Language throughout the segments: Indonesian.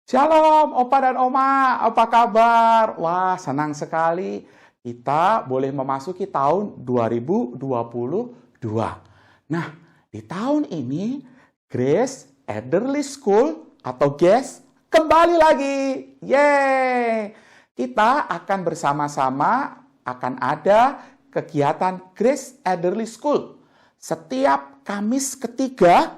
Shalom, Opa dan Oma, apa kabar? Wah, senang sekali kita boleh memasuki tahun 2022. Nah, di tahun ini Grace Elderly School atau GES kembali lagi. Yeay! Kita akan bersama-sama akan ada kegiatan Grace Elderly School setiap Kamis ketiga,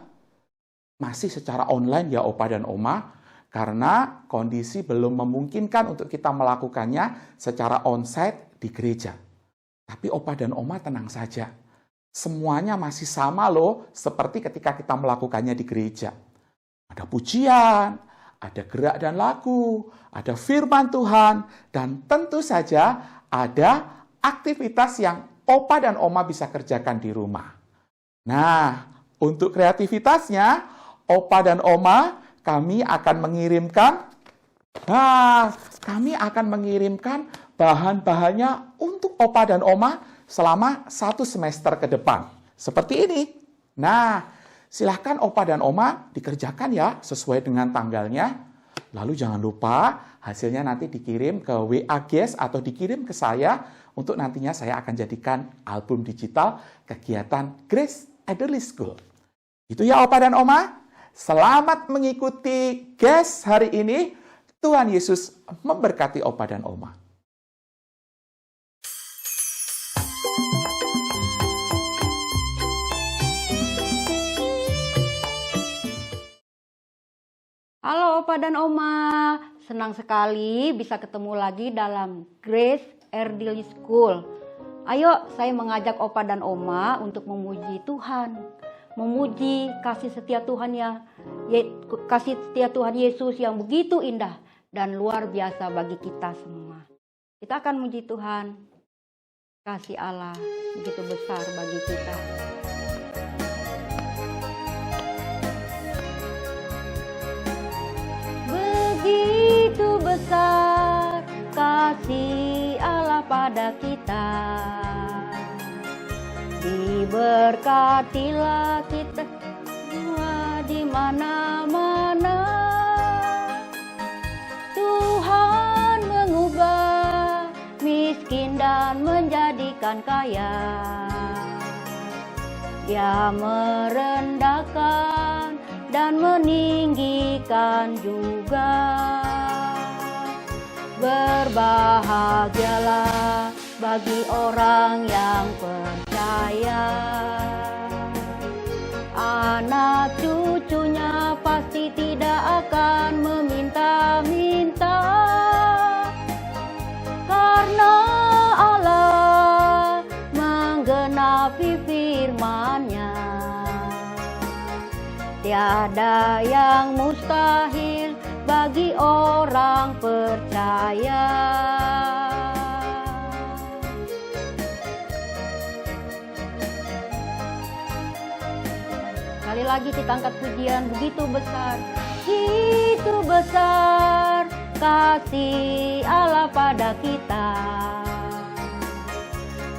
masih secara online ya Opa dan Oma, karena kondisi belum memungkinkan untuk kita melakukannya secara onsite di gereja. Tapi Opa dan Oma tenang saja. Semuanya masih sama loh seperti ketika kita melakukannya di gereja. Ada pujian, ada gerak dan lagu, ada firman Tuhan, dan tentu saja ada aktivitas yang Opa dan Oma bisa kerjakan di rumah. Nah, untuk kreativitasnya, Opa dan Oma kami akan mengirimkan bahan-bahannya untuk Opa dan Oma selama 1 semester ke depan. Seperti ini. Nah, silahkan Opa dan Oma dikerjakan ya sesuai dengan tanggalnya. Lalu jangan lupa hasilnya nanti dikirim ke WA GES atau dikirim ke saya untuk nantinya saya akan jadikan album digital kegiatan Grace Elderly School. Itu ya Opa dan Oma. Selamat mengikuti GES hari ini. Tuhan Yesus memberkati Opa dan Oma. Halo Opa dan Oma, senang sekali bisa ketemu lagi dalam Grace Elderly School. Ayo, saya mengajak Opa dan Oma untuk memuji Tuhan, memuji kasih setia Tuhan Yesus yang begitu indah dan luar biasa bagi kita semua. Kita akan memuji Tuhan, kasih Allah begitu besar bagi kita. Begitu besar kasih Allah pada kita, diberkatilah kita semua di mana-mana. Tuhan mengubah miskin dan menjadikan kaya. Dia merendahkan dan meninggikan juga. Berbahagialah bagi orang yang percaya. Anak cucunya pasti tidak akan meminta-minta, karena Allah menggenapi firman-Nya. Tiada yang mustahil bagi orang percaya. Sekali lagi kita angkat pujian, begitu besar kasih Allah pada kita.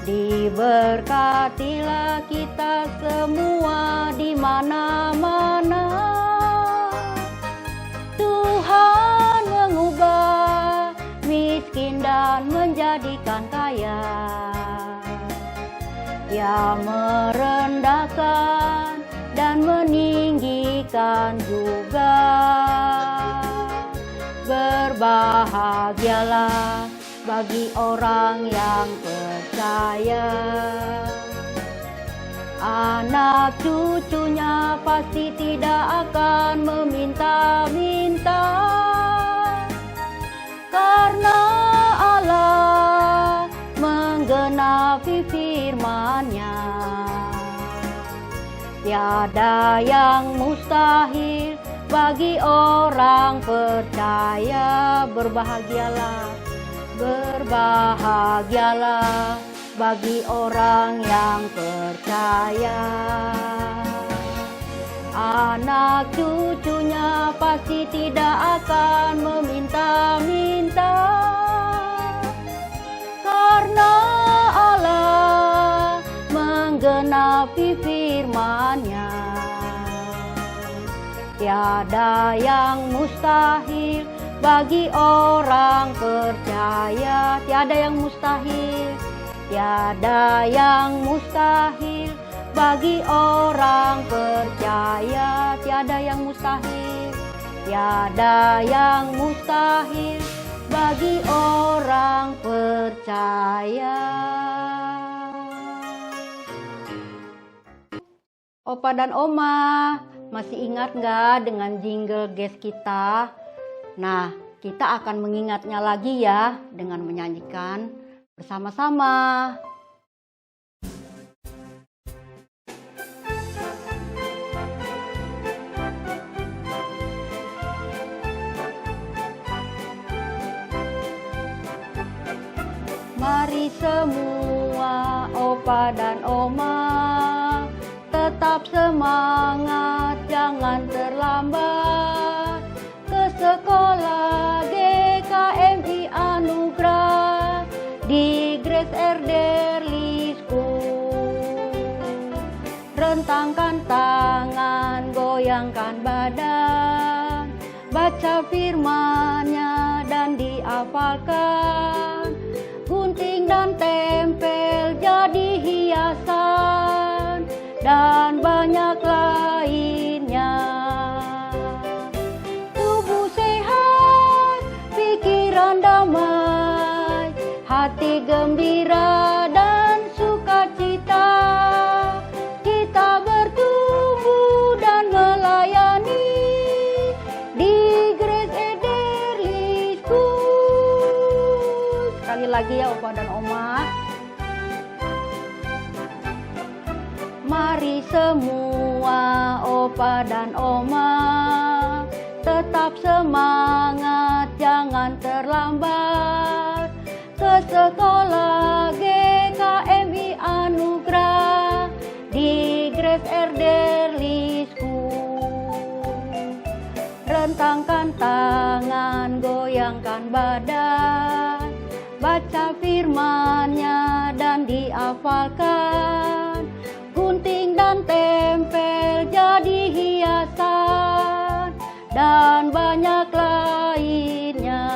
Diberkatilah kita semua di mana-mana. Tuhan mengubah miskin dan menjadikan kaya. Dia merendahkan dan meninggikan juga. Berbahagialah bagi orang yang percaya. Anak cucunya pasti tidak akan meminta-minta, karena Allah menggenapi firman-Nya. Tiada yang mustahil bagi orang percaya. Berbahagialah bagi orang yang percaya. Anak cucunya pasti tidak akan meminta-minta, karena Allah menggenapi firman-Nya. Tiada yang mustahil bagi orang percaya tiada yang mustahil. Tiada yang mustahil bagi orang percaya, tiada yang mustahil. Tiada yang mustahil bagi orang percaya. Opa dan Oma, masih ingat nggak dengan jingle GES kita? Nah, kita akan mengingatnya lagi ya dengan menyanyikan bersama-sama. Mari semua Opa dan Oma, tetap semangat, jangan terlambat. Ke sekolah GKMI Anugerah di Grace Elderly School. Rentangkan tangan, goyangkan badan, baca firman-Nya dan dihafalkan. Gunting dan tempel jadi hiasan dan banyak lainnya. Tubuh sehat, pikiran damai, hati gembira dan sukacita. Kita bertumbuh dan melayani di Grace Elderly School. Sekali lagi ya Opa dan Oma. Mari semua Opa dan Oma, tetap semangat, jangan terlambat. Ke sekolah GKMI Anugerah di Grace Elderly School. Rentangkan tangan, goyangkan badan, baca firman-Nya dan dihafalkan. Gunting dan tempel jadi hiasan dan banyak lainnya.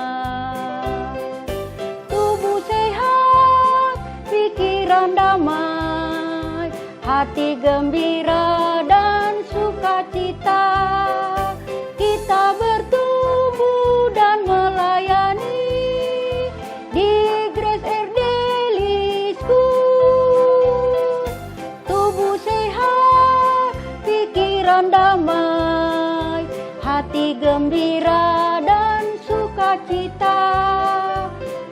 Tubuh sehat, pikiran damai, hati gembira dan sukacita. Kita bertumbuh dan melayani di Grace Elderly School. Tubuh sehat, pikiran damai, hati gembira dan sukacita.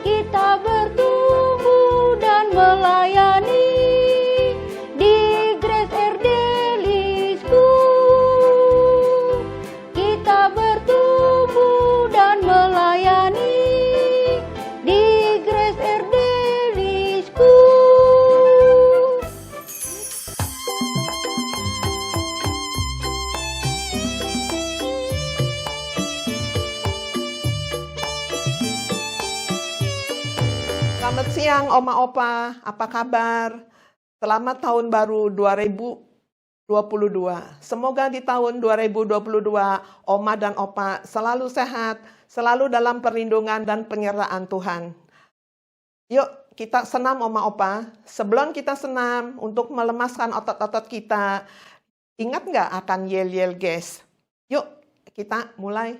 Kita bertumbuh dan melayani di Grace Elderly School. Kita bertumbuh dan melayani di Grace Elderly School. Selamat siang Oma Opa, apa kabar? Selamat tahun baru 2022. Semoga di tahun 2022 Oma dan Opa selalu sehat, selalu dalam perlindungan dan penyertaan Tuhan. Yuk kita senam Oma Opa. Sebelum kita senam untuk melemaskan otot-otot kita, ingat nggak akan yel-yel GES? Yuk kita mulai.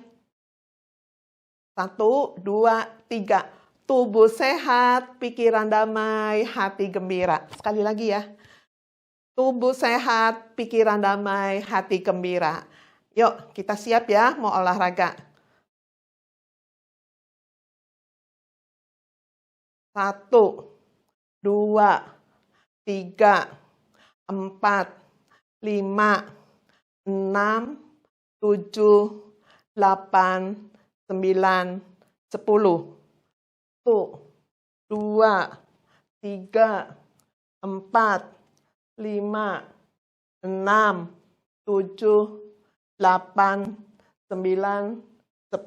1, 2, 3. Tubuh sehat, pikiran damai, hati gembira. Sekali lagi ya. Tubuh sehat, pikiran damai, hati gembira. Yuk, kita siap ya mau olahraga. 1, 2, 3, 4, 5, 6, 7, 8, 9, 10. 1, 2, 3, 4, 5, 6, 7, 8, 9, 10.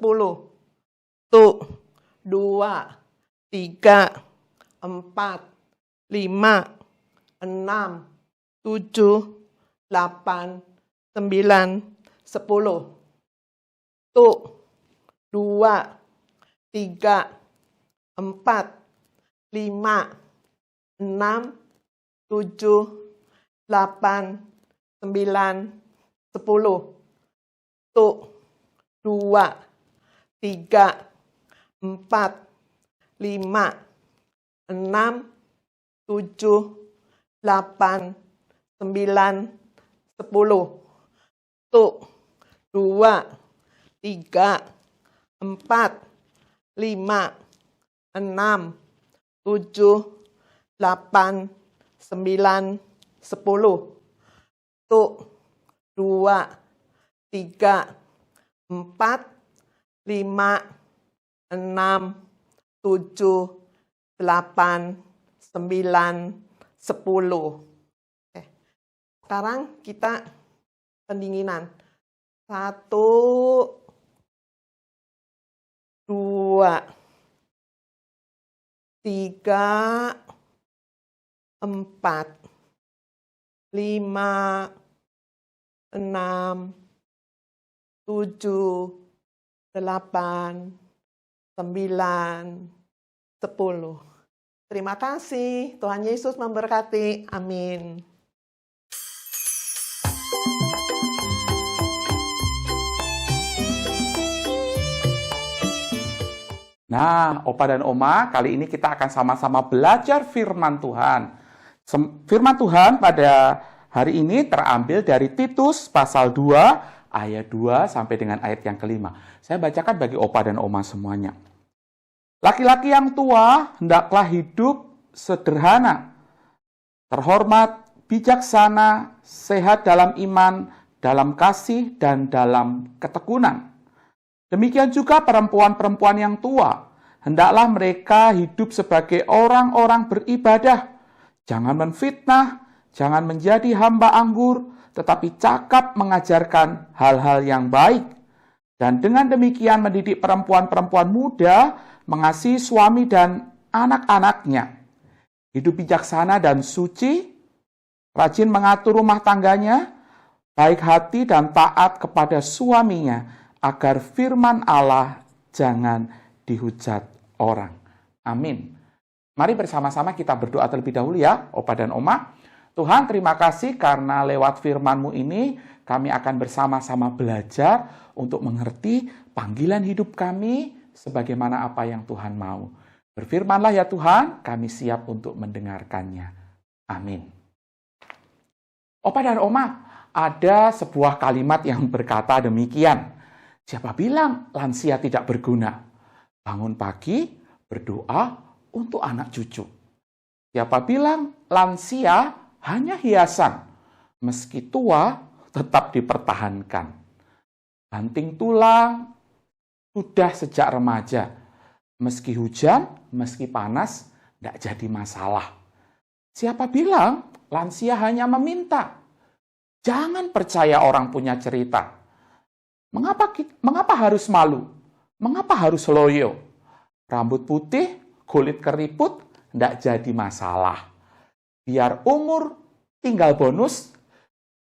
1, 2, 3, 4, 5, 6, 7, 8, 9, 10. 1, 3, 4, 5, 6, 7, 8, 9, 10. Tuh, 2, 3, 4, 5, 6, 7, 8, 9, 10. Tuh, 2, 3, 4, 5, 6, 7, 8, 9, 10. Tuh, 2, 3, 4, 5, 6, 7, 8, 9, 10. Oke. Sekarang kita pendinginan. 1, 2, 3, 4, 5, 6, 7, 8, 9, 10. Terima kasih. Tuhan Yesus memberkati. Amin. Nah, Opa dan Oma, kali ini kita akan sama-sama belajar firman Tuhan. Firman Tuhan pada hari ini terambil dari Titus pasal 2, ayat 2 sampai dengan ayat yang kelima. Saya bacakan bagi Opa dan Oma semuanya. Laki-laki yang tua hendaklah hidup sederhana, terhormat, bijaksana, sehat dalam iman, dalam kasih, dan dalam ketekunan. Demikian juga perempuan-perempuan yang tua, hendaklah mereka hidup sebagai orang-orang beribadah. Jangan menfitnah, jangan menjadi hamba anggur, tetapi cakap mengajarkan hal-hal yang baik. Dan dengan demikian mendidik perempuan-perempuan muda, mengasihi suami dan anak-anaknya. Hidup bijaksana dan suci, rajin mengatur rumah tangganya, baik hati dan taat kepada suaminya, agar firman Allah jangan dihujat orang. Amin. Mari bersama-sama kita berdoa terlebih dahulu ya, Opa dan Oma. Tuhan, terima kasih karena lewat firman-Mu ini kami akan bersama-sama belajar untuk mengerti panggilan hidup kami sebagaimana apa yang Tuhan mau. Berfirmanlah ya Tuhan, kami siap untuk mendengarkannya. Amin. Opa dan Oma, ada sebuah kalimat yang berkata demikian. Siapa bilang lansia tidak berguna? Bangun pagi, berdoa untuk anak cucu. Siapa bilang lansia hanya hiasan? Meski tua, tetap dipertahankan. Banting tulang, sudah sejak remaja. Meski hujan, meski panas, tidak jadi masalah. Siapa bilang lansia hanya meminta? Jangan percaya orang punya cerita. Mengapa harus malu? Mengapa harus loyo? Rambut putih, kulit keriput, tidak jadi masalah. Biar umur tinggal bonus,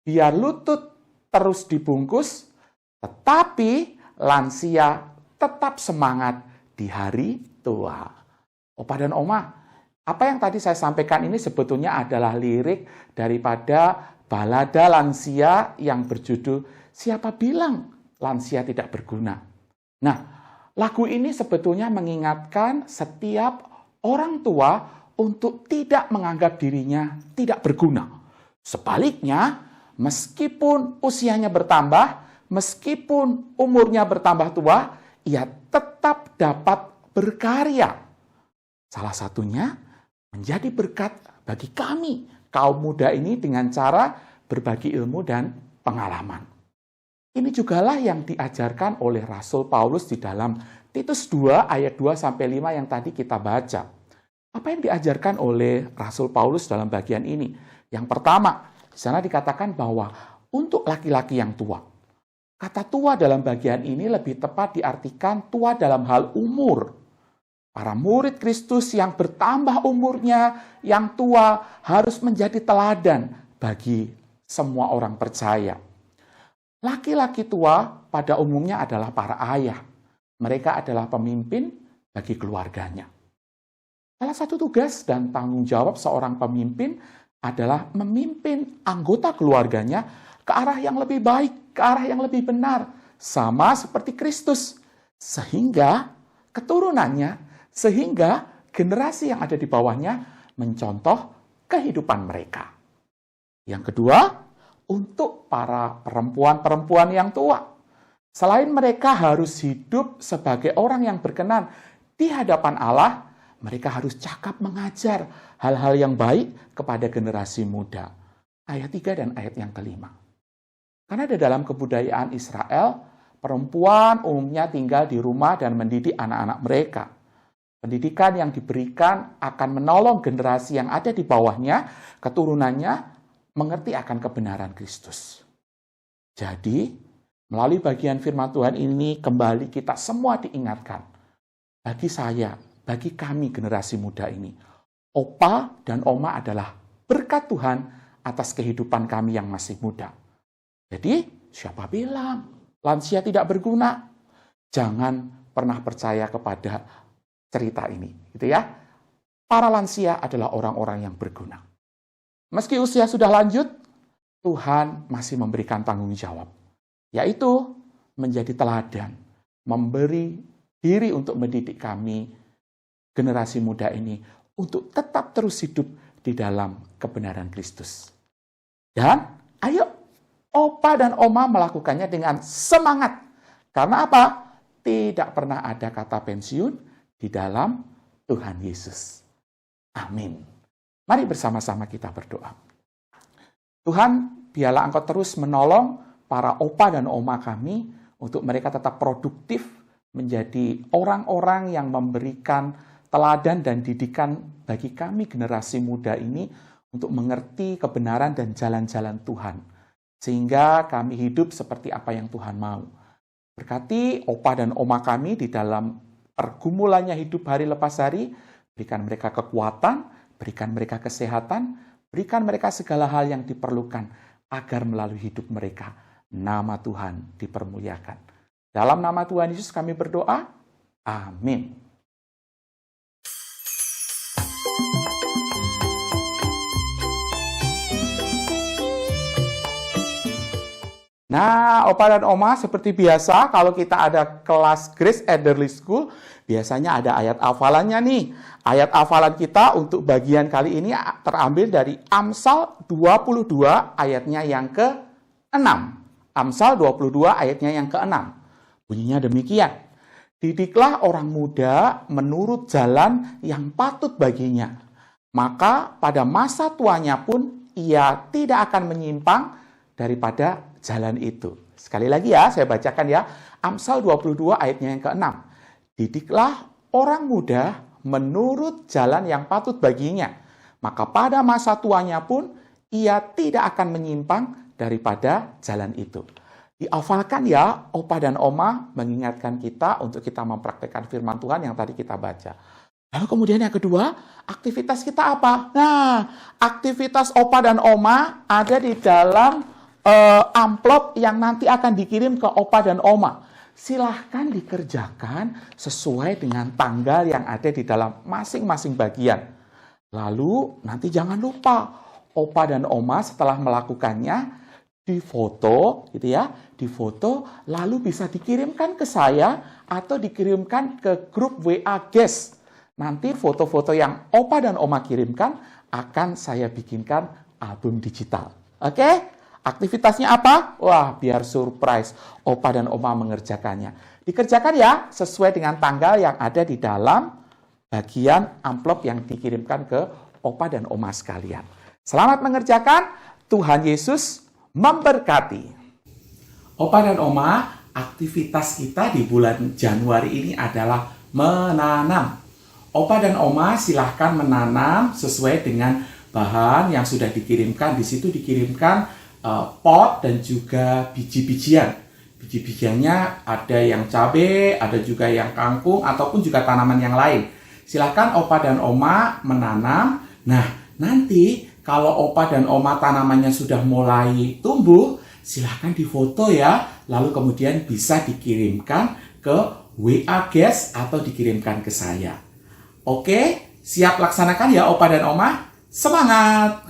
biar lutut terus dibungkus, tetapi lansia tetap semangat di hari tua. Opa dan Oma, apa yang tadi saya sampaikan ini sebetulnya adalah lirik daripada balada lansia yang berjudul Siapa Bilang Lansia Tidak Berguna. Nah, lagu ini sebetulnya mengingatkan setiap orang tua untuk tidak menganggap dirinya tidak berguna. Sebaliknya, meskipun usianya bertambah, meskipun umurnya bertambah tua, ia tetap dapat berkarya. Salah satunya menjadi berkat bagi kami, kaum muda ini dengan cara berbagi ilmu dan pengalaman. Ini jugalah yang diajarkan oleh Rasul Paulus di dalam Titus 2 ayat 2-5 yang tadi kita baca. Apa yang diajarkan oleh Rasul Paulus dalam bagian ini? Yang pertama, di sana dikatakan bahwa untuk laki-laki yang tua. Kata tua dalam bagian ini lebih tepat diartikan tua dalam hal umur. Para murid Kristus yang bertambah umurnya, yang tua harus menjadi teladan bagi semua orang percaya. Laki-laki tua pada umumnya adalah para ayah. mereka adalah pemimpin bagi keluarganya. Salah satu tugas dan tanggung jawab seorang pemimpin adalah memimpin anggota keluarganya ke arah yang lebih baik, ke arah yang lebih benar, sama seperti Kristus. Sehingga keturunannya, sehingga generasi yang ada di bawahnya mencontoh kehidupan mereka. Yang kedua, untuk para perempuan-perempuan yang tua. Selain mereka harus hidup sebagai orang yang berkenan di hadapan Allah, mereka harus cakap mengajar hal-hal yang baik kepada generasi muda. Ayat 3 dan ayat yang kelima. Karena di dalam kebudayaan Israel, perempuan umumnya tinggal di rumah dan mendidik anak-anak mereka. Pendidikan yang diberikan akan menolong generasi yang ada di bawahnya, keturunannya, mengerti akan kebenaran Kristus. Jadi, melalui bagian firman Tuhan ini, kembali kita semua diingatkan. Bagi saya, bagi kami generasi muda ini, opa dan oma adalah berkat Tuhan atas kehidupan kami yang masih muda. Jadi, siapa bilang lansia tidak berguna? Jangan pernah percaya kepada cerita ini, gitu ya. Para lansia adalah orang-orang yang berguna. Meski usia sudah lanjut, Tuhan masih memberikan tanggung jawab, yaitu menjadi teladan, memberi diri untuk mendidik kami, generasi muda ini, untuk tetap terus hidup di dalam kebenaran Kristus. Dan ayo, opa dan oma melakukannya dengan semangat. Karena apa? Tidak pernah ada kata pensiun di dalam Tuhan Yesus. Amin. Mari bersama-sama kita berdoa. Tuhan, biarlah Engkau terus menolong para opa dan oma kami untuk mereka tetap produktif menjadi orang-orang yang memberikan teladan dan didikan bagi kami generasi muda ini untuk mengerti kebenaran dan jalan-jalan Tuhan. Sehingga kami hidup seperti apa yang Tuhan mau. Berkati opa dan oma kami di dalam pergumulannya hidup hari lepas hari, berikan mereka kekuatan, berikan mereka kesehatan, berikan mereka segala hal yang diperlukan agar melalui hidup mereka nama Tuhan dipermuliakan. Dalam nama Tuhan Yesus kami berdoa. Amin. Nah, opa dan oma, seperti biasa, kalau kita ada kelas Grace Elderly School, biasanya ada ayat hafalannya nih. Ayat hafalan kita untuk bagian kali ini terambil dari Amsal 22 ayatnya yang ke-6. Amsal 22 ayatnya yang ke-6. Bunyinya demikian. Didiklah orang muda menurut jalan yang patut baginya. Maka pada masa tuanya pun ia tidak akan menyimpang daripada jalan itu. Sekali lagi ya, saya bacakan ya. Amsal 22 ayatnya yang ke-6. Didiklah orang muda menurut jalan yang patut baginya. Maka pada masa tuanya pun ia tidak akan menyimpang daripada jalan itu. Dihafalkan ya, opa dan oma mengingatkan kita untuk kita mempraktikkan firman Tuhan yang tadi kita baca. Lalu kemudian yang kedua, aktivitas kita apa? Nah, aktivitas opa dan oma ada di dalam amplop yang nanti akan dikirim ke opa dan oma. Silahkan dikerjakan sesuai dengan tanggal yang ada di dalam masing-masing bagian. Lalu nanti jangan lupa, opa dan oma setelah melakukannya, difoto gitu ya, difoto lalu bisa dikirimkan ke saya atau dikirimkan ke grup WA guest. Nanti foto-foto yang opa dan oma kirimkan akan saya bikinkan album digital. Oke? Aktivitasnya apa? Wah, biar surprise. Opa dan oma mengerjakannya. Dikerjakan ya sesuai dengan tanggal yang ada di dalam bagian amplop yang dikirimkan ke opa dan oma sekalian. Selamat mengerjakan. Tuhan Yesus memberkati. Opa dan oma, aktivitas kita di bulan Januari ini adalah menanam. Opa dan oma silahkan menanam sesuai dengan bahan yang sudah dikirimkan. Di situ dikirimkan pot dan juga biji-bijian. Biji-bijiannya ada yang cabai, ada juga yang kangkung, ataupun juga tanaman yang lain. Silahkan opa dan oma menanam. Nah, nanti kalau opa dan oma tanamannya sudah mulai tumbuh, silahkan difoto ya. Lalu kemudian bisa dikirimkan ke WA guest atau dikirimkan ke saya. Oke, siap laksanakan ya Opa dan Oma? Semangat!